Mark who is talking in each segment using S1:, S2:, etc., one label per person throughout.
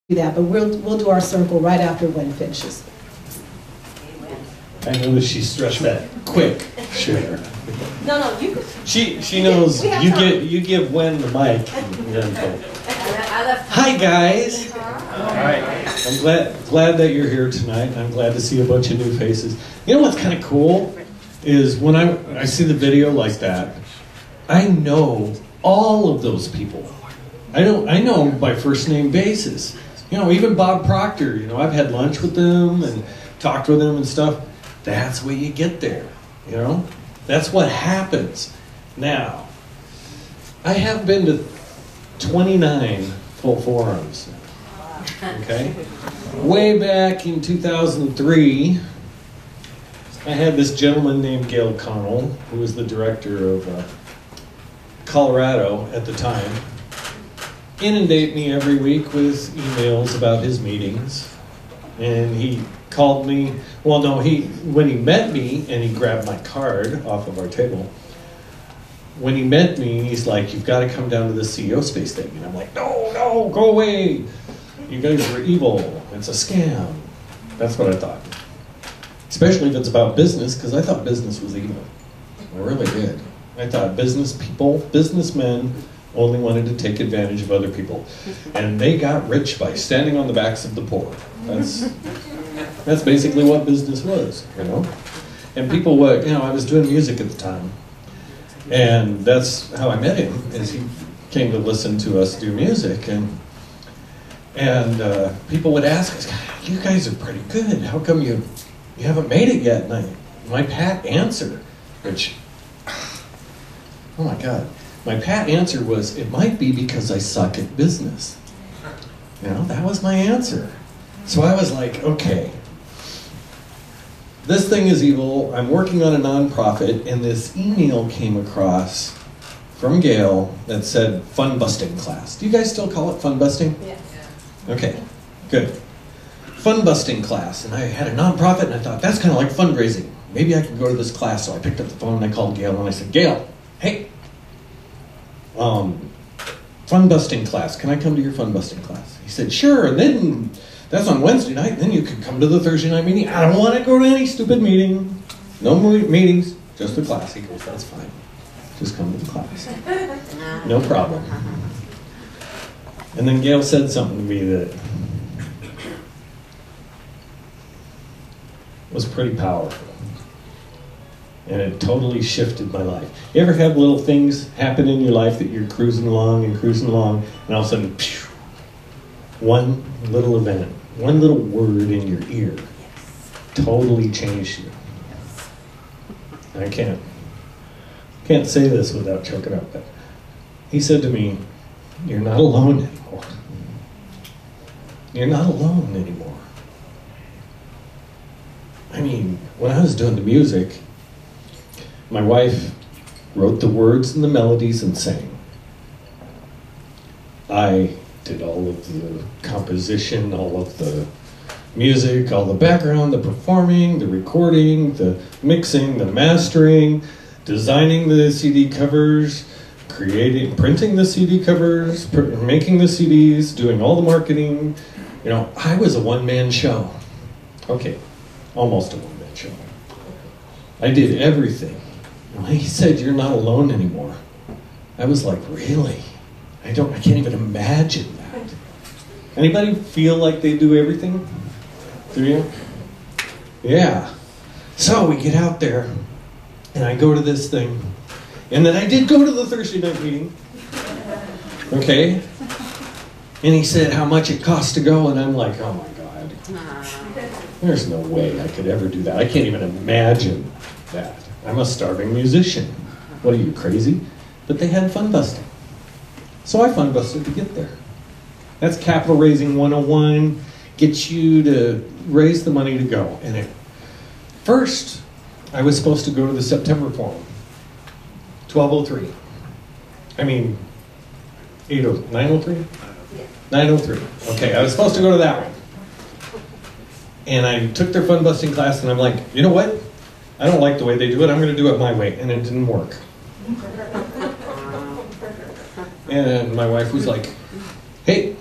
S1: that, but we'll do our circle right after Wen finishes.
S2: I noticed she stressed that quick share.
S3: No, you could.
S2: She knows you give Wen the mic. Hi guys. All right. I'm glad that you're here tonight. I'm glad to see a bunch of new faces. You know what's kind of cool is when I see the video like that, I know all of those people. I know by first name basis. You know, even Bob Proctor, you know, I've had lunch with them and talked with them and stuff. That's where you get there, you know? That's what happens. Now, I have been to 29 full forums, okay? Way back in 2003, I had this gentleman named Gail Connell, who was the director of Colorado at the time, inundate me every week with emails about his meetings. And he called me, well no, when he met me and he grabbed my card off of our table, when he met me, he's like, you've got to come down to the CEO space thing. And I'm like, no, go away. You guys are evil. It's a scam. That's what I thought. Especially if it's about business, because I thought business was evil. I really did. I thought businessmen only wanted to take advantage of other people. And they got rich by standing on the backs of the poor. That's basically what business was, you know? And people would, you know, I was doing music at the time. And that's how I met him, is he came to listen to us do music. And people would ask us, you guys are pretty good. How come you haven't made it yet? And my pat answer, which, oh my God. My pat answer was, it might be because I suck at business. You know, that was my answer. So I was like, okay, this thing is evil. I'm working on a nonprofit, and this email came across from Gail that said fun busting class. Do you guys still call it fun busting?
S3: Yes.
S2: Okay, good. Fun busting class. And I had a nonprofit, and I thought, that's kind of like fundraising. Maybe I can go to this class. So I picked up the phone, and I called Gail, and I said, Gail, hey, fun busting class. Can I come to your fun busting class? He said, sure. And then that's on Wednesday night. And then you can come to the Thursday night meeting. I don't want to go to any stupid meeting. No more meetings, just the class. He goes, that's fine. Just come to the class. No problem. And then Gail said something to me that was pretty powerful. And it totally shifted my life. You ever have little things happen in your life that you're cruising along, and all of a sudden, phew, one little event, one little word in your ear totally changed you. I can't say this without choking up, but he said to me, you're not alone anymore. You're not alone anymore. I mean, when I was doing the music, my wife wrote the words and the melodies and sang. I did all of the composition, all of the music, all the background, the performing, the recording, the mixing, the mastering, designing the CD covers, printing the CD covers, making the CDs, doing all the marketing. You know, I was a one-man show. Okay, almost a one-man show. I did everything. When he said, you're not alone anymore, I was like, really? I can't even imagine that. Anybody feel like they do everything? Do you? Yeah. So we get out there, and I go to this thing, and then I did go to the Thursday night meeting. Okay? And he said how much it costs to go, and I'm like, oh my God. There's no way I could ever do that. I can't even imagine that. I'm a starving musician. What are you, crazy? But they had fun busting. So I fun busted to get there. That's capital raising 101. Gets you to raise the money to go. And first, I was supposed to go to the September forum. 1203. I mean, 903? 903. Okay, I was supposed to go to that one. And I took their fun busting class, and I'm like, you know what? I don't like the way they do it. I'm going to do it my way. And it didn't work. And my wife was like, hey,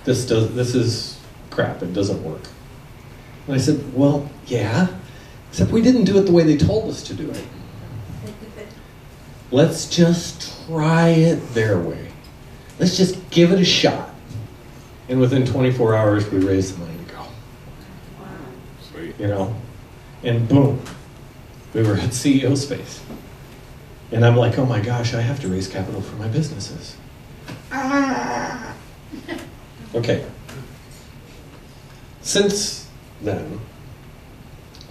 S2: this is crap, it doesn't work. And I said, well, yeah, except we didn't do it the way they told us to do it. Let's just try it their way. Let's just give it a shot. And within 24 hours, we raised the money to go.
S3: Sweet.
S2: You know? And boom, we were at CEO space. And I'm like, oh my gosh, I have to raise capital for my businesses. Okay. Since then,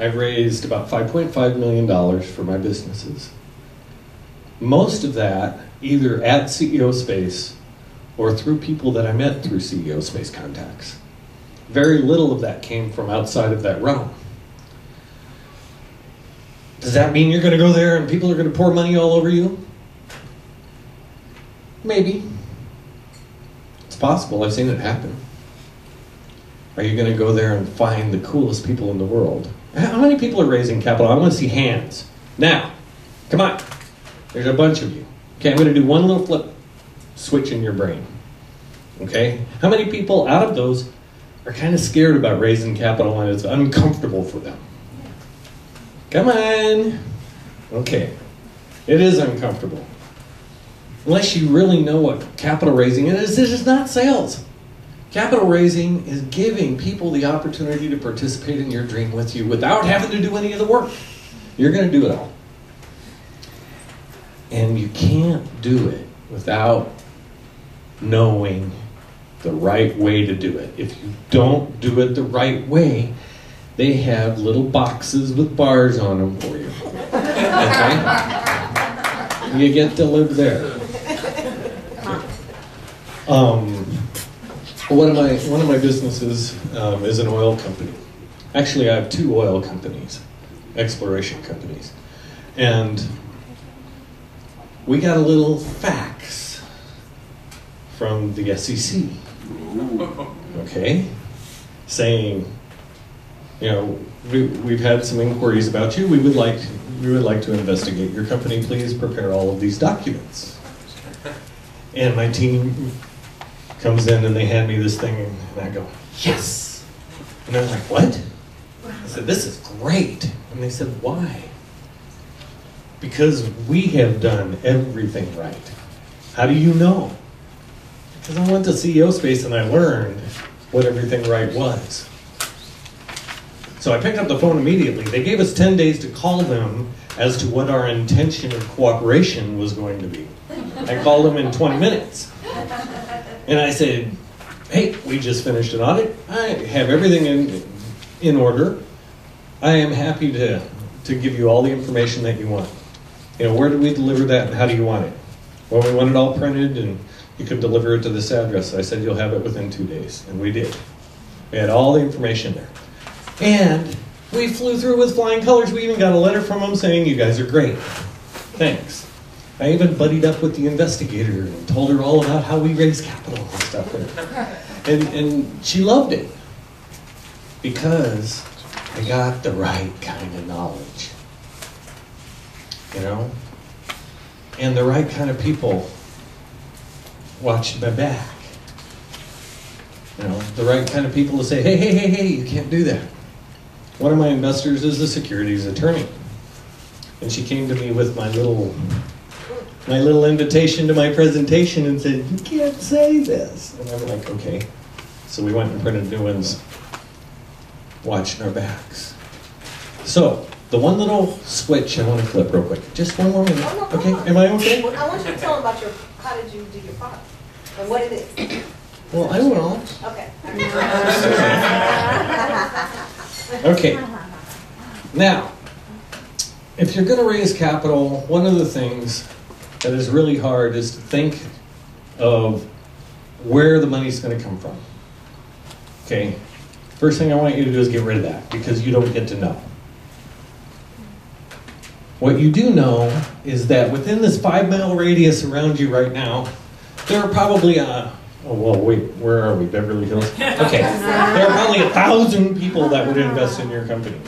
S2: I've raised about $5.5 million for my businesses. Most of that either at CEO Space or through people that I met through CEO Space contacts. Very little of that came from outside of that realm. Does that mean you're going to go there and people are going to pour money all over you? Maybe. It's possible. I've seen it happen. Are you going to go there and find the coolest people in the world? How many people are raising capital? I want to see hands. Now, come on. There's a bunch of you. Okay, I'm going to do one little flip switch in your brain. Okay? How many people out of those are kind of scared about raising capital and it's uncomfortable for them? Come on. Okay. It is uncomfortable. Unless you really know what capital raising is, this is not sales. Capital raising is giving people the opportunity to participate in your dream with you without having to do any of the work. You're going to do it all. And you can't do it without knowing the right way to do it. If you don't do it the right way, they have little boxes with bars on them for you. Okay? You get to live there. One of my businesses is an oil company. Actually, I have 2 oil companies, exploration companies. And we got a little fax from the SEC, okay, saying, you know, we've had some inquiries about you. We would like to investigate your company. Please prepare all of these documents. And my team comes in and they hand me this thing, and I go, yes. And I was like, what? I said, this is great. And they said, why? Because we have done everything right. How do you know? Because I went to CEO Space and I learned what everything right was. So I picked up the phone immediately. They gave us 10 days to call them as to what our intention of cooperation was going to be. I called them in 20 minutes. And I said, hey, we just finished an audit. I have everything in order. I am happy to give you all the information that you want. You know, where do we deliver that and how do you want it? Well, we want it all printed and you could deliver it to this address. I said, you'll have it within 2 days. And we did. We had all the information there. And we flew through with flying colors. We even got a letter from them saying, you guys are great. Thanks. I even buddied up with the investigator and told her all about how we raise capital and stuff. And she loved it because I got the right kind of knowledge. You know? And the right kind of people watched my back. You know, the right kind of people to say, hey, you can't do that. One of my investors is a securities attorney. And she came to me with my little invitation to my presentation and said, you can't say this. And I'm like, okay. So we went and printed new ones, watching our backs. So, the one little switch I want to flip real quick. Just one more minute. Okay, am I okay?
S4: Well, I want you to tell them about how did you do your product and what it is.
S2: Well, I will.
S4: Okay.
S2: Okay. Now, if you're going to raise capital, one of the things that is really hard is to think of where the money's going to come from. Okay? First thing I want you to do is get rid of that because you don't get to know. What you do know is that within this 5-mile radius around you right now, there are probably oh, well, wait, where are we? Beverly Hills? Okay. There are probably 1,000 people that would invest in your company.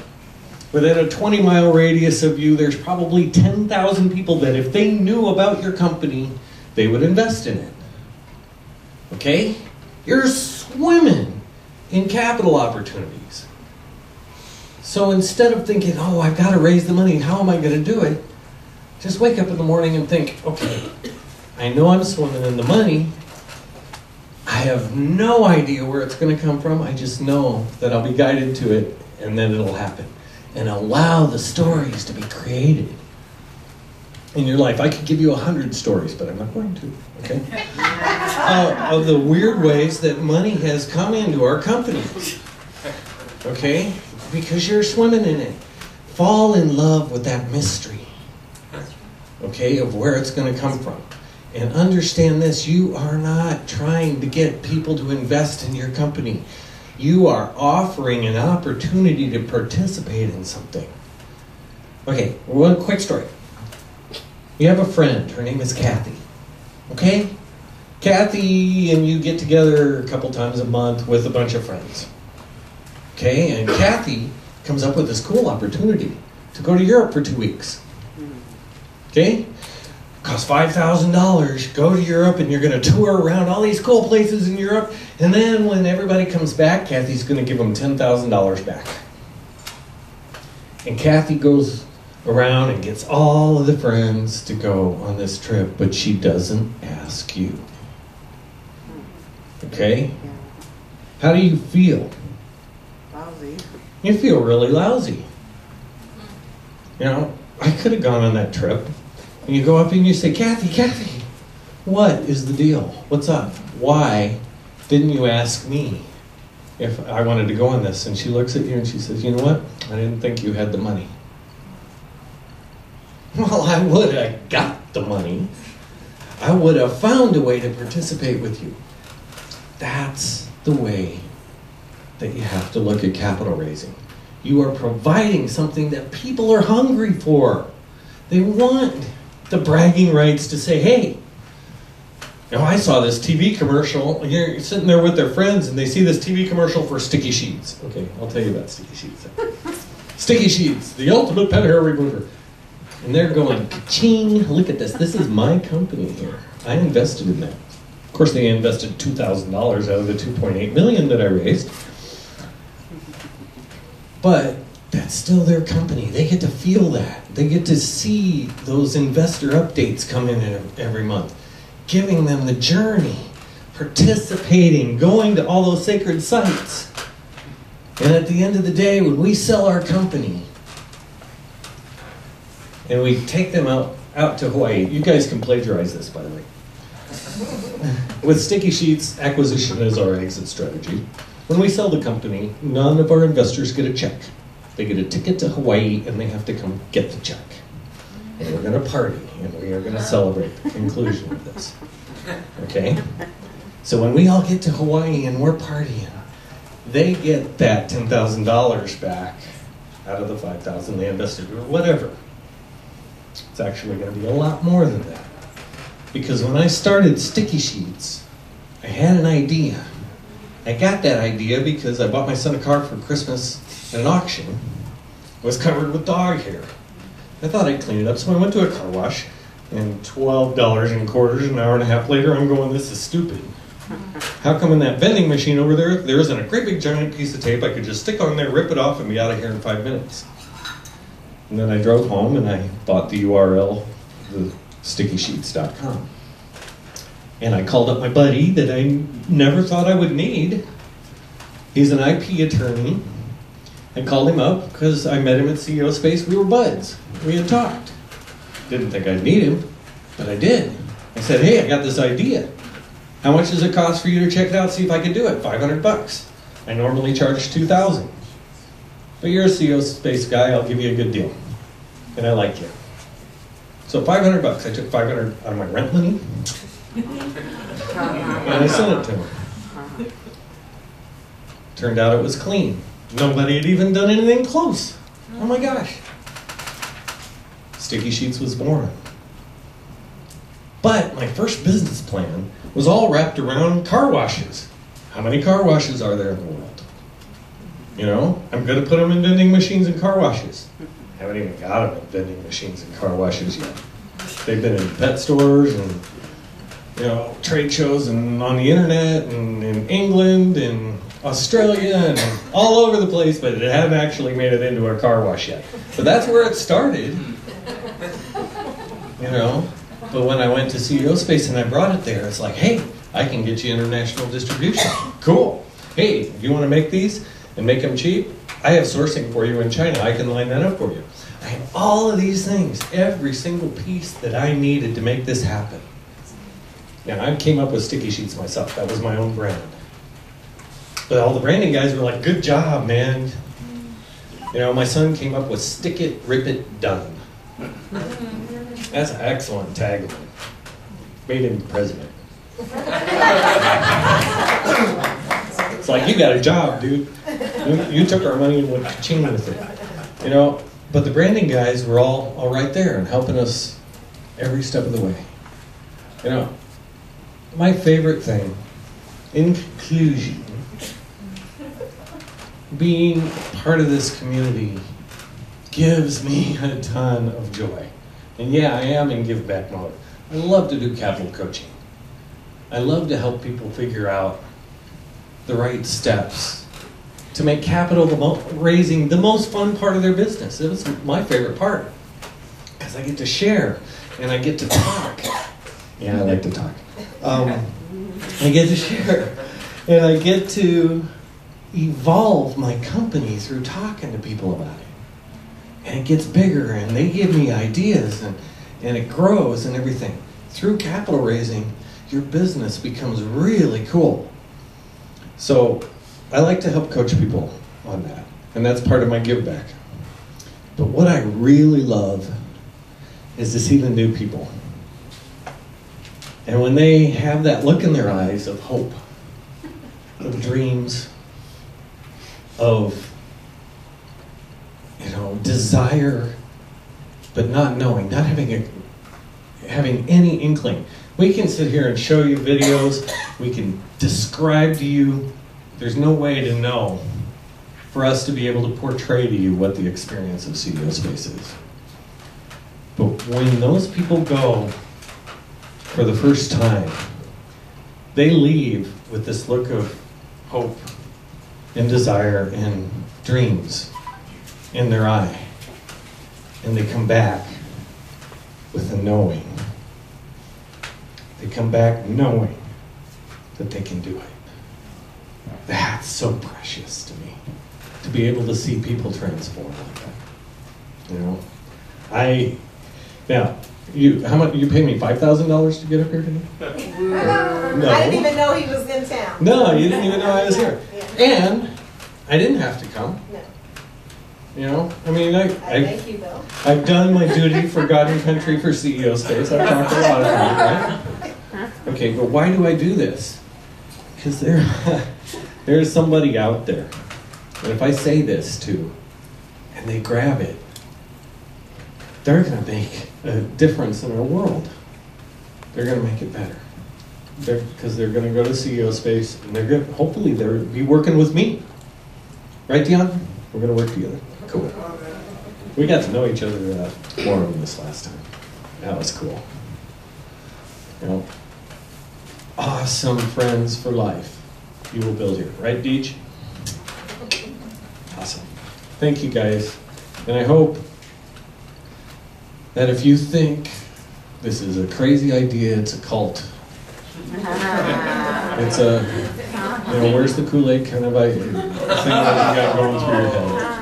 S2: Within a 20-mile radius of you, there's probably 10,000 people that if they knew about your company, they would invest in it. Okay? You're swimming in capital opportunities. So instead of thinking, oh, I've got to raise the money, how am I going to do it? Just wake up in the morning and think, okay, I know I'm swimming in the money. I have no idea where it's going to come from. I just know that I'll be guided to it, and then it'll happen. And allow the stories to be created in your life. I could give you 100 stories, but I'm not going to, okay? Of the weird ways that money has come into our company, okay? Because you're swimming in it. Fall in love with that mystery, okay, of where it's going to come from. And understand this, you are not trying to get people to invest in your company. You are offering an opportunity to participate in something. Okay, one quick story. You have a friend, her name is Kathy, okay? Kathy and you get together a couple times a month with a bunch of friends. Okay, and Kathy comes up with this cool opportunity to go to Europe for 2 weeks. Okay? Costs $5,000, go to Europe, and you're going to tour around all these cool places in Europe, and then when everybody comes back, Kathy's going to give them $10,000 back. And Kathy goes around and gets all of the friends to go on this trip, but she doesn't ask you. Okay? How do you feel?
S5: Lousy.
S2: You feel really lousy. You know, I could have gone on that trip. And you go up and you say, Kathy, what is the deal? What's up? Why didn't you ask me if I wanted to go on this? And she looks at you and she says, you know what? I didn't think you had the money. Well, I would have got the money. I would have found a way to participate with you. That's the way that you have to look at capital raising. You are providing something that people are hungry for. They want the bragging rights to say, hey, you know, I saw this TV commercial. You're sitting there with their friends and they see this TV commercial for sticky sheets. Okay, I'll tell you about sticky sheets. Sticky sheets, the ultimate pet hair remover. And they're going, ka-ching, look at this. This is my company here. I invested in that. Of course, they invested $2,000 out of the $2.8 million that I raised. But that's still their company. They get to feel that. They get to see those investor updates come in every month, giving them the journey, participating, going to all those sacred sites. And at the end of the day, when we sell our company and we take them out to Hawaii, you guys can plagiarize this, by the way. With Sticky Sheets, acquisition is our exit strategy. When we sell the company, none of our investors get a check. They get a ticket to Hawaii and they have to come get the check. And we're going to party and we are going to celebrate the conclusion of this. Okay? So when we all get to Hawaii and we're partying, they get that $10,000 back out of the $5,000 they invested or whatever. It's actually going to be a lot more than that. Because when I started Sticky Sheets, I had an idea. I got that idea because I bought my son a car for Christmas at an auction. It was covered with dog hair. I thought I'd clean it up, so I went to a car wash, and $12 in quarters, an hour and a half later, I'm going, this is stupid. How come in that vending machine over there isn't a great big giant piece of tape I could just stick on there, rip it off, and be out of here in 5 minutes? And then I drove home and I bought the URL, the stickysheets.com. And I called up my buddy that I never thought I would need. He's an IP attorney. I called him up because I met him at CEO Space. We were buds. We had talked. Didn't think I'd need him, but I did. I said, hey, I got this idea. How much does it cost for you to check it out, see if I could do it? $500. I normally charge $2,000. But you're a CEO Space guy, I'll give you a good deal. And I like you. So $500. I took $500 out of my rent money. And I sent it to him. Turned out it was clean. Nobody had even done anything close. Oh my gosh. Sticky Sheets was born. But my first business plan was all wrapped around car washes. How many car washes are there in the world? You know, I'm going to put them in vending machines and car washes. I haven't even got them in vending machines and car washes yet. They've been in pet stores and trade shows and on the internet and in England and Australia and all over the place, but it hadn't actually made it into our car wash yet. But that's where it started, But when I went to CEO Space and I brought it there, it's like, hey, I can get you international distribution. Cool. Hey, you want to make these and make them cheap? I have sourcing for you in China. I can line that up for you. I have all of these things, every single piece that I needed to make this happen. Now, I came up with sticky sheets myself. That was my own brand. But all the branding guys were like, good job, man. My son came up with stick it, rip it, done. That's an excellent tagline. Made him president. It's like, you got a job, dude. You took our money and went ka-ching with it. But the branding guys were all right there and helping us every step of the way. My favorite thing, in conclusion, being part of this community gives me a ton of joy. And yeah, I am in give back mode. I love to do capital coaching. I love to help people figure out the right steps to make capital raising the most fun part of their business. It was my favorite part because I get to share and I get to talk. Yeah, I like to talk. I get to share and I get to evolve my company through talking to people about it. And it gets bigger and they give me ideas and it grows and everything. Through capital raising, your business becomes really cool. So I like to help coach people on that. And that's part of my give back. But what I really love is to see the new people. And when they have that look in their eyes of hope, of dreams, of desire, but not knowing, not having any inkling. We can sit here and show you videos, we can describe to you, there's no way to know for us to be able to portray to you what the experience of CEO Space is. But when those people go for the first time, they leave with this look of hope and desire and dreams in their eye. And they come back with a knowing. They come back knowing that they can do it. That's so precious to me, to be able to see people transform like that. How much you paid me $5,000 to get up here today? No.
S4: I didn't even know he was in town.
S2: No, you didn't even know I was here.
S4: Yeah.
S2: And I didn't have to come.
S4: No.
S2: I've
S4: thank you, though.
S2: I've done my duty for God and country for CEO Space. I've talked a lot of times, right? Okay, but why do I do this? Because there's somebody out there. And if I say this to, and they grab it, they're going to make a difference in our world. They're going to make it better. Because they're going to go to CEO Space, and hopefully they'll be working with me. Right, Dion? We're going to work together. Cool. We got to know each other at a forum this last time. That was cool. Awesome friends for life you will build here. Right, Deej? Awesome. Thank you, guys. And I hope that if you think this is a crazy idea, it's a cult. It's a, where's the Kool-Aid kind of idea thing that you got going through your head.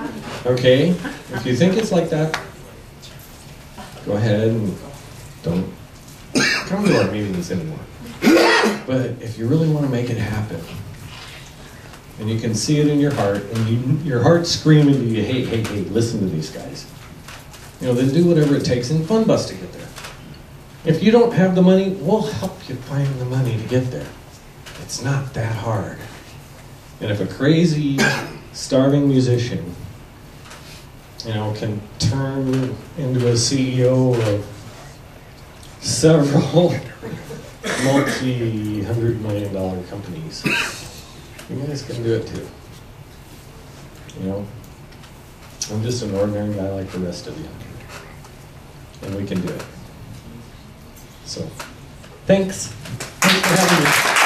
S2: Okay? If you think it's like that, go ahead and don't come to our meetings anymore. But if you really want to make it happen, and you can see it in your heart, and your heart's screaming to you, hey, listen to these guys. Then do whatever it takes and fund us to get there. If you don't have the money, we'll help you find the money to get there. It's not that hard. And if a crazy, starving musician, can turn into a CEO of several multi-$100 million companies, you guys can do it too. I'm just an ordinary guy like the rest of you. And we can do it. So, thanks. for having me.